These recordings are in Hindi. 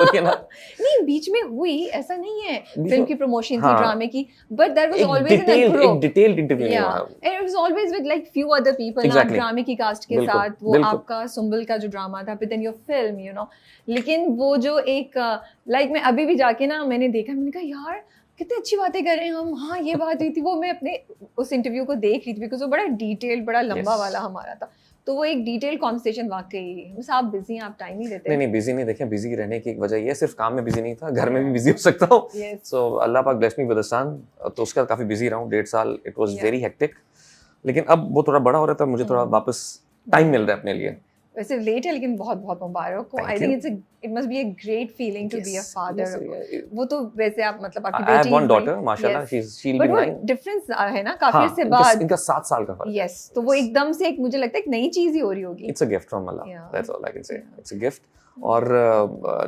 और ये ना नहीं बीच में हुई, ऐसा नहीं है, फिल्म की प्रमोशन थी हाँ, ड्रामे की, but that was always in a group, एक डिटेल्ड इंटरव्यू नहीं हुआ, and it was always with like few other people, ना Exactly. ड्रामे की कास्ट के बिल्कुल, साथ, वो बिल्कुल। आपका सुंबल का जो ड्रामा था, फिर then your film, you know. लेकिन वो जो एक लाइक मैं अभी भी जाके ना मैंने देखा, मैंने कहा यार कितनी अच्छी बातें कर रहे हैं हम, हाँ ये बात हुई थी, वो मैं अपने उस इंटरव्यू को देख रही थी बिकॉज वो बड़ा डिटेल्ड, बड़ा लंबा Yes. वाला हमारा था, तो वो एक डिटेल कॉन्वर्सेशन वाकई, बस आप बिजी हैं, आप टाइम नहीं देते। नहीं बिजी नहीं, देखें बिजी रहने की एक वजह ये है, सिर्फ काम में बिजी नहीं था, घर में भी बिजी हो सकता हूँ। Yes. सो अल्लाह पाक ब्लेस मी विद अ सन, तो उसका काफी बिजी रहा हूँ 1.5 साल, it was Yeah. Very hectic, लेकिन अब वो थोड़ा बड़ा हो रहा था, मुझे थोड़ा वापस टाइम मिल रहा है अपने लिए। वैसे लेट है लेकिन बहुत बहुत मुबारक हो। Thank I you. Think it must be a great feeling to be a father. Yes. वो तो वैसे आप मतलब आपकी I बेटी have one daughter, माशाल्लाह, she'll be बट वो 9. डिफरेंस है ना काफी हाँ, से बाद। इनका 7 साल का फर्क। यस, तो वो एकदम से एक मुझे लगता है एक नई चीज ही हो रही होगी। It's a gift from Allah. Yeah. That's all I can say. Yeah. It's a gift. और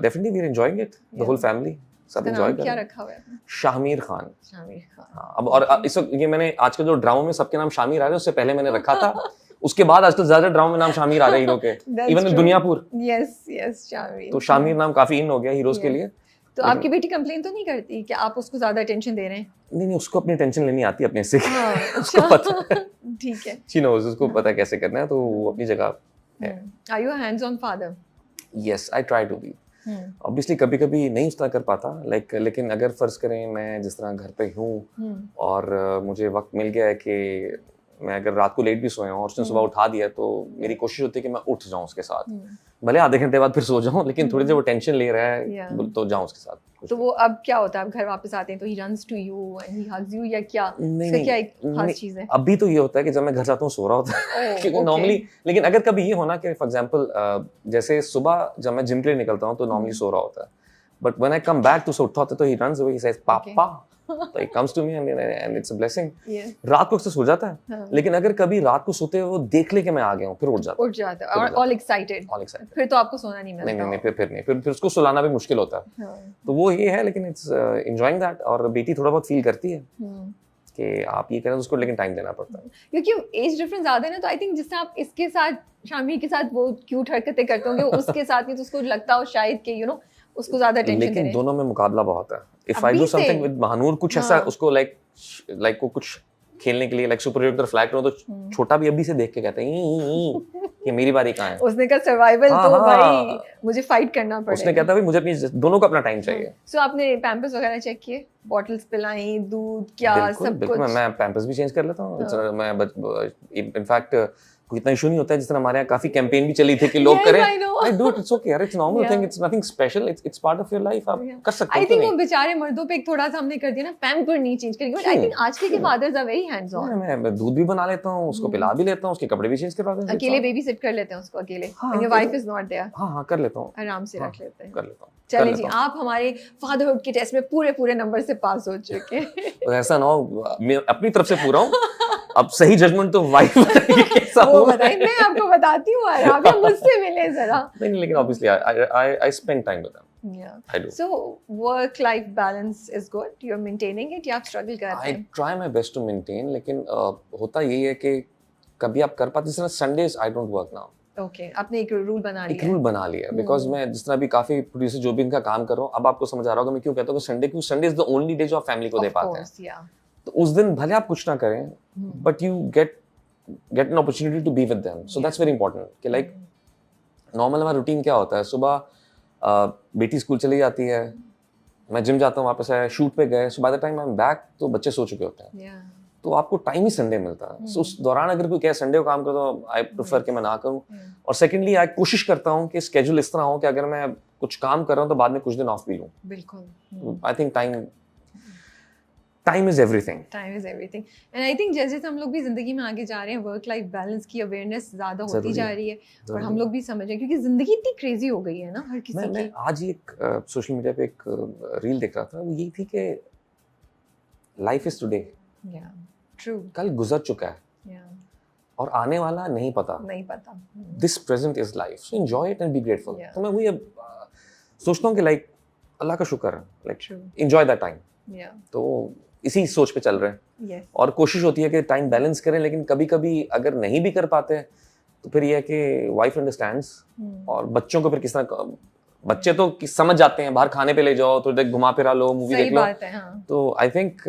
definitely we're enjoying it. The whole family. सब उसका enjoy नाम कर क्या रहे हैं। रखा हुआ है? शामिर खान। शामिर खान। हाँ, अब और इस वक्त ये मैंने आज के जो ड्रामों में सबके नाम शामिर आ रहे हैं, उससे पहले मैंने रखा था, उसके बाद आजकल ज्यादा ड्रामों में नाम शामिर आ रहे हैं हीरो के, even Duniyapur. Yes yes, Shamir. तो शामिर नाम काफी इन हो गया हीरोज के लिए। तो आपकी बेटी कंप्लेन तो नहीं करती कि आप उसको ज्यादा अटेंशन दे रहे हैं? नहीं, उसको अपनी टेंशन लेनी आती है अपने से। उसको अच्छा पता है, ठीक है। शी नोज, उसको पता है कैसे करना है, तो वो अपनी जगह है। Are you a hands on father? Yes, I try to be. Obviously कभी कभी नहीं उस तरह कर पाता, लाइक लेकिन अगर फर्ज करें मैं जिस तरह घर पे हूँ और मुझे वक्त मिल गया है कि मैं अगर रात को लेट भी सोया हूँ और उसने सुबह उठा दिया, तो मेरी कोशिश होती है कि मैं उठ जाऊँ उसके साथ, भले आधे घंटे बाद फिर सो जाऊँ, लेकिन थोड़ी देर वो टेंशन ले रहा है तो जाऊँ उसके साथ। तो वो अब क्या होता है, अब घर वापस आते हैं तो he runs to you and he hugs you, या क्या नहीं, क्या एक खास चीज है? अभी तो ये होता है कि जब मैं घर जाता हूँ सो रहा होता है क्योंकि नॉर्मली, लेकिन अगर कभी ये होना कि फॉर एग्जांपल जैसे सुबह जब मैं जिम के लिए निकलता हूँ तो नॉर्मली सो रहा होता है, but when I come back तो उठता होता है तो he runs away, he says पापा, तो it comes to me and it's a blessing. रात को अक्सर सो जाता है, लेकिन अगर कभी रात को सोते हुए वो देख ले कि मैं आ गया हूँ, फिर उठ जाता है और ऑल एक्साइटेड, फिर तो आपको सोना नहीं मिलता। नहीं, फिर नहीं, फिर उसको सुलाना भी मुश्किल होता है। तो वो ये है, लेकिन इट्स एंजॉयिंग दैट, और बेटी थोड़ा बहुत फील करती है कि आप ये करें, उसको लेकिन टाइम देना पड़ता है क्योंकि एज डिफरेंस ज्यादा है ना, तो आई थिंक जिससे आप इसके साथ शामिर के साथ वो क्यूट हरकतें करते होंगे, उसके साथ नहीं तो उसको लगता हो शायद कि यू नो उसको ज्यादा टेंशन दे रहे हैं। लेकिन दोनों में मुकाबला बहुत है। If I do something with Mahnoor, कुछ ऐसा उसको लाइक को कुछ खेलने के लिए लाइक सुपर हीरो की तरह फ्लाई करो, तो छोटा भी अभी से देख के कहता है कि मेरी बारी कहाँ है। उसने कहा सर्वाइवल तो भाई मुझे फाइट करना पड़ेगा। उसने कहता भाई मुझे अपनी दोनों को अपना टाइम चाहिए। सो आपने पैम्पर्स वगैरह चेक किए, बॉटल्स पिलाई, दूध क्या सब कुछ? मैं पैम्पर्स भी चेंज कर लेता हूँ। मैं इनफैक्ट कोई इतना इशू नहीं होता है, जिस तरह हमारे यहाँ काफी कैंपेन भी चली थी कि लोग करें। I do it, it's okay यार, it's normal thing, it's nothing special, it's part of your life, आप कर सकते हो। I think वो बेचारे मर्दों पे एक थोड़ा सा हमने कर दिया ना, पैम्पर नहीं चेंज करेंगे, बट I think आजकल के fathers are very hands on. मैं दूध भी बना लेता हूँ, उसको पिला भी लेता हूँ, उसके कपड़े भी चेंज करवा देता हूँ, अकेले बेबी सिट कर लेते हैं उसको अकेले, when your wife is not there। हाँ कर लेता हूँ, आराम से रख लेते हैं, कर लेता हूँ। चलिए जी, आप हमारे फादरहुड के टेस्ट में पूरे नंबर से पास हो चुके हैं। ऐसा ना हो मैं अपनी तरफ से पूरा हूँ, अब सही जजमेंट तो वाइफ बताएगी कैसा वो बताइए, मैं आपको बताती हूँ, आप मुझसे मिले जरा। नहीं, लेकिन obviously I spend time with them. Yeah. I do. So work-life balance is good. You're maintaining it या आप struggle कर रहे हैं? I try my best to maintain, लेकिन होता यही है कि कभी आप कर पाते, जिस तरह Sundays I don't work now. Okay, आपने एक रूल बना लिया। एक रूल बना लिया, बिकॉज मैं जिस तरह भी काफी प्रोड्यूसर जो भी इनका काम कर रहा हूँ, अब आपको समझ आ रहा होगा मैं क्यों कहता हूँ कि Sunday is the only day जो आप फैमिली को दे पाते हैं। तो उस दिन भले आप कुछ ना करें, but you get an opportunity to be with them, so that's very important. कि लाइक नॉर्मल हमारा रूटीन क्या होता है, सुबह बेटी स्कूल चली जाती है, मैं जिम जाता हूँ, वापस आया, शूट पे गए, so by the time I am back तो बच्चे सो चुके होते हैं, तो आपको टाइम ही संडे मिलता है। सो उस दौरान अगर कोई कहे संडे को काम करो, तो आई प्रेफर कि मैं ना करूँ। और सेकेंडली आई कोशिश करता हूँ कि स्केड्यूल इस तरह हो कि अगर मैं कुछ काम कर रहा हूँ तो बाद में कुछ दिन ऑफ भी लूँ। बिल्कुल, I think time is everything. Time is everything, and I think जैसे हम लोग भी जिंदगी में आगे जा रहे हैं, वर्क लाइफ बैलेंस की अवेयरनेस ज्यादा होती जा रही है, और हम लोग भी समझ रहे हैं क्योंकि जिंदगी इतनी क्रेजी हो गई है ना हर किसी की। मैं आज ही एक सोशल मीडिया पे एक रील देख रहा था, वो यही थी कि लाइफ इज टुडे, ट्रू, कल गुजर चुका है और आने वाला नहीं पता। This present is life, so enjoy it and be grateful. तो मैं वही अब सोचता हूँ कि लाइक अल्लाह का शुक्र है, लाइक एंजॉय दैट टाइम। तो इसी सोच पे चल रहे हैं, और कोशिश होती है कि टाइम बैलेंस करें, लेकिन कभी कभी अगर नहीं भी कर पाते तो फिर ये है कि वाइफ अंडरस्टैंड्स, और बच्चों को फिर किस तरह बच्चे तो समझ जाते हैं, बाहर खाने पे ले जाओ तो देख घुमा फिरा लो, मूवी देख लो। बात है, हाँ। तो आई थिंक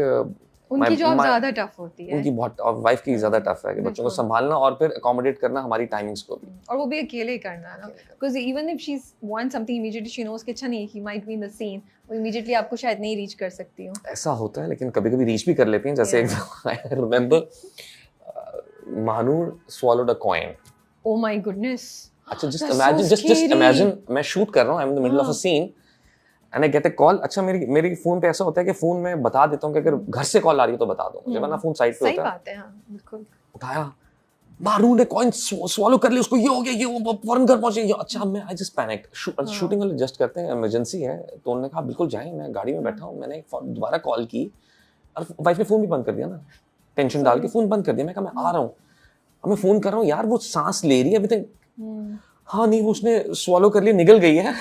उनकी जॉब ज्यादा टफ होती है, उनकी बहुत, और वाइफ की ज्यादा टफ है कि बच्चों को संभालना और फिर अकोमोडेट करना हमारी टाइमिंग्स को भी, और वो भी अकेले करना ना, because even if she wants something immediately she knows कि अच्छा नहीं, he might be in the scene, वो इमीडिएटली आपको शायद नहीं रीच कर सकती हो। ऐसा होता है, लेकिन कभी-कभी रीच भी कर लेती हैं। जैसे I remember Mahnoor swallowed a coin. Oh my goodness. अच्छा, just imagine मैं शूट कर रहा हूँ, I'm in the middle of a scene and I get a call. अच्छा, मेरी फोन पे ऐसा होता है कि फोन में बता देता हूँ कि अगर घर से कॉल आ रही है तो बता दो मुझे, वरना फोन साइड पे होता है। सही बात है, हाँ, बिल्कुल। उठाया, महानूर ने कॉइन swallow कर लिया, उसको ये हो गया, ये वो फौरन घर पहुंचे। अच्छा, मैं आई जस्ट पैनिक्ड। शूटिंग वाले जस्ट करते हैं, इमरजेंसी है, तो उन्होंने कहा बिल्कुल जाएं, मैं गाड़ी में बैठा हूँ। मैंने दोबारा कॉल की और वाइफ ने फोन भी बंद कर दिया ना, टेंशन डाल के फोन बंद कर दिया। मैं कहा मैं आ रहा हूँ, अब मैं फोन कर रहा हूँ, यार वो सांस ले रही है अभी तक। हाँ नहीं, वो उसने swallow कर लिया, निगल गई है,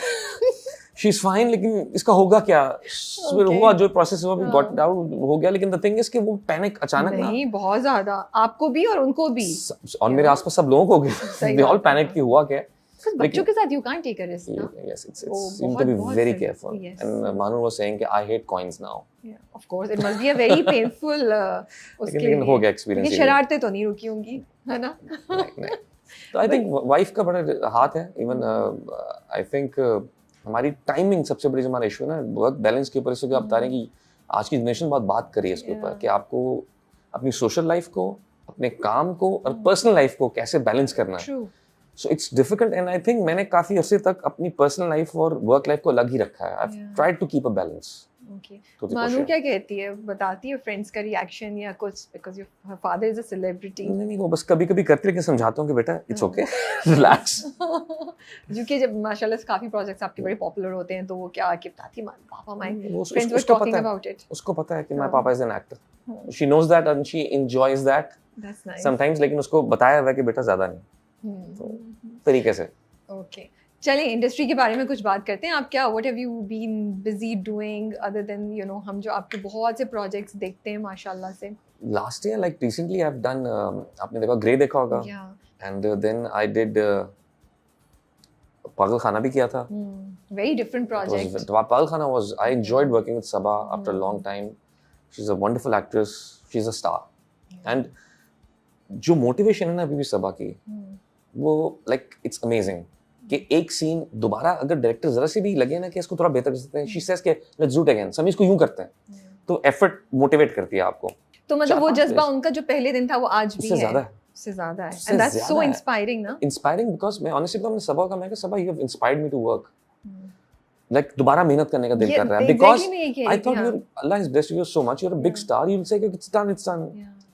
शी इज फाइन, लेकिन इसका होगा क्या? फिर हुआ जो प्रोसेस हुआ, गॉट आउट हो गया। लेकिन द थिंग इज कि वो पैनिक अचानक नहीं, बहुत ज्यादा, आपको भी और उनको भी, और मेरे आसपास सब लोगों को हो गया। दे ऑल पैनिक कि हुआ क्या। बच्चों के साथ you can't take a risk ना। Yes, it's you need to be very careful. And Manu was saying कि I hate coins now. Yeah, of course, it must be a very painful उसके लिए। लेकिन हो गया एक्सपीरियंस। लेकिन शरारतें तो नहीं रुकी होंगी, है ना? नहीं। तो आई थिंक वाइफ का बड़ा हाथ है। इवन आई थिंक हमारी टाइमिंग सबसे बड़ी जो हमारा इशू है ना, वर्क बैलेंस के ऊपर। इसलिए आप बता रहे हैं कि आज की जनरेशन बहुत बात करी है इसके ऊपर कि आपको अपनी सोशल लाइफ को, अपने काम को और पर्सनल लाइफ को कैसे बैलेंस करना है। So it's difficult and I think मैंने काफी अर्से तक अपनी पर्सनल लाइफ और वर्क लाइफ को अलग ही रखा है। I've tried to keep a balance. Okay. मानू क्या कहती है, बताती है फ्रेंड्स का रिएक्शन या कुछ, because your father is a celebrity? नहीं, वो बस कभी-कभी करती है, लेकिन समझाता हूँ कि बेटा it's okay, relax. क्योंकि जब माशाल्लाह से काफी प्रोजेक्ट्स आपके बड़े पॉपुलर होते हैं, तो वो क्या आके बताती है, पापा my friends were talking about it. उसको पता है कि my papa is an actor. She knows that and she enjoys that. That's nice. Sometimes, लेकिन उसको बताया हुआ है कि बेटा ज्यादा नहीं। तो तरीके से। ओके, चलिए इंडस्ट्री के बारे में कुछ बात करते हैं। आप क्या, what have you been busy doing other than you know, हम जो आपके बहुत से प्रोजेक्ट्स देखते हैं माशाल्लाह से। Last year like recently I have done, आपने देखा ग्रे देखा होगा, एंड देन आई डिड पागल खाना भी किया था। Very different project. Pagal Khana was, I enjoyed working with Saba after a long time. She is a wonderful actress, she is a star. And जो मोटिवेशन है ना अभी भी सबा की, वो लाइक इट्स अमेजिंग कि एक सीन दोबारा अगर डायरेक्टर जरा से भी लगे ना कि इसको थोड़ा बेहतर कर सकते हैं, शी सेज के लेट्स डू इट अगेन, समी इसको यूं करते हैं, तो एफर्ट मोटिवेट करती है आपको। तो मतलब वो जज्बा उनका जो पहले दिन था वो आज भी है, उससे ज्यादा है, एंड दैट्स सो इंस्पायरिंग ना। इंस्पायरिंग बिकॉज़ मैं ऑनेस्टली बताऊं, सबा का, मैं कहा Saba you have inspired me to work, like दोबारा मेहनत करने का दिल कर रहा है, because I thought you Allah has blessed you so much, you are a big star, you will say it's done.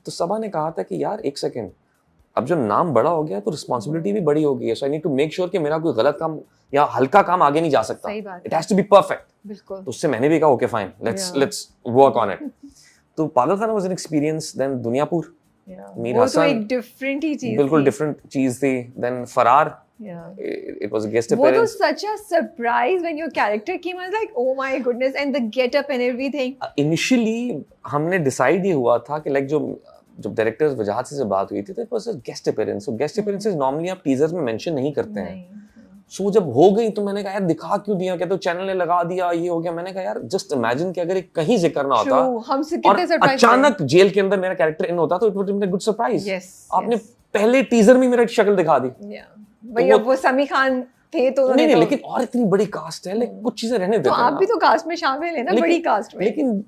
तो सबा ने कहा था कि यार एक सेकंड, अब जो नाम बड़ा हो गया तो रिस्पांसिबिलिटी भी बड़ी हो गई है, so I need to make sure कि मेरा कोई गलत काम या हल्का काम आगे नहीं जा सकता, it has to be perfect. बिल्कुल। तो उससे मैंने भी कहा okay fine, let's work on it. तो Pagal Khana was an experience, then Duniyapur, Mir Hasan, वो तो एक डिफरेंट ही चीज, बिल्कुल डिफरेंट चीज थी। देन फरार, it was a guest appearance. What was such a surprise when your character came? I was like, oh my goodness, and the get-up and everything. Initially, हमने decide ये हुआ था कि like जब डायरेक्टर्स वजाहत से बात हुई थी, तो it was a guest appearance. So guest appearances normally आप टीजर्स में मेंशन नहीं करते हैं। So जब हो गई तो मैंने कहा यार दिखा क्यों दिया, क्या तो चैनल ने लगा दिया, ये हो गया। मैंने कहा यार जस्ट इमेजिन कि अगर एक कहीं जिक्र ना होता और अचानक जेल के अंदर मेरा कैरेक्टर इन होता, तो it would be a good surprise. आपने पहले टीजर में मेरा शक्ल दिखा दी। भैया वो समी खान थे तो नहीं, लेकिन और इतनी बड़ी कास्ट है, लेकिन कुछ चीजें रहने देते हैं। तो आप भी तो कास्ट में शामिल है ना, बड़ी कास्ट में। लेकिन